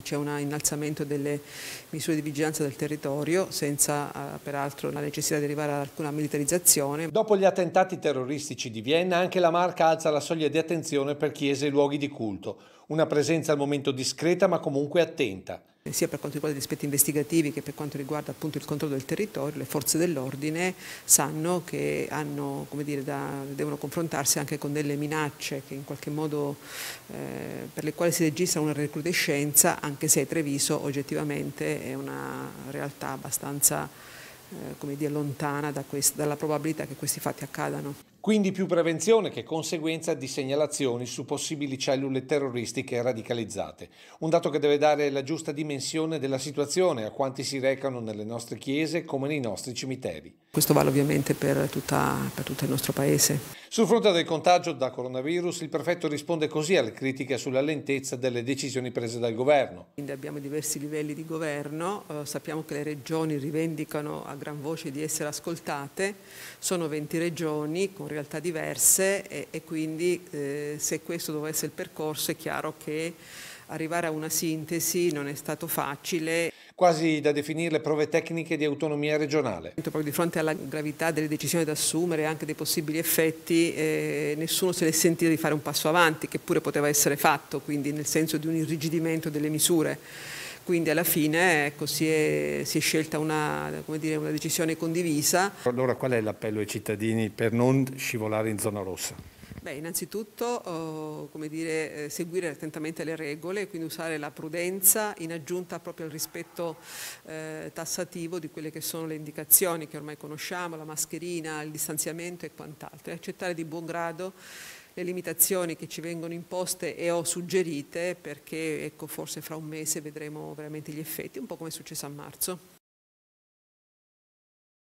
C'è un innalzamento delle misure di vigilanza del territorio senza peraltro la necessità di arrivare ad alcuna militarizzazione. Dopo gli attentati terroristici di Vienna, anche la Marca alza la soglia di attenzione per chiese e luoghi di culto. Una presenza al momento discreta ma comunque attenta. Sia per quanto riguarda gli aspetti investigativi che per quanto riguarda appunto il controllo del territorio, le forze dell'ordine sanno che hanno, come dire, devono confrontarsi anche con delle minacce che in qualche modo, per le quali si registra una recrudescenza, anche se Treviso oggettivamente è una realtà abbastanza come dire, lontana dalla probabilità che questi fatti accadano. Quindi più prevenzione che conseguenza di segnalazioni su possibili cellule terroristiche radicalizzate. Un dato che deve dare la giusta dimensione della situazione a quanti si recano nelle nostre chiese come nei nostri cimiteri. Questo vale ovviamente per tutto il nostro Paese. Sul fronte del contagio da coronavirus, il prefetto risponde così alle critiche sulla lentezza delle decisioni prese dal governo. Quindi abbiamo diversi livelli di governo, sappiamo che le regioni rivendicano a gran voce di essere ascoltate, sono 20 regioni con realtà diverse e quindi se questo dovesse essere il percorso è chiaro che arrivare a una sintesi non è stato facile. Quasi da definire prove tecniche di autonomia regionale. Proprio di fronte alla gravità delle decisioni da assumere e anche dei possibili effetti, nessuno se ne è sentito di fare un passo avanti, che pure poteva essere fatto, quindi nel senso di un irrigidimento delle misure. Quindi alla fine ecco, si è scelta una decisione condivisa. Allora qual è l'appello ai cittadini per non scivolare in zona rossa? Beh, innanzitutto seguire attentamente le regole, quindi usare la prudenza in aggiunta proprio al rispetto tassativo di quelle che sono le indicazioni che ormai conosciamo, la mascherina, il distanziamento e quant'altro, e accettare di buon grado le limitazioni che ci vengono imposte e o suggerite perché ecco, forse fra un mese vedremo veramente gli effetti, un po' come è successo a marzo.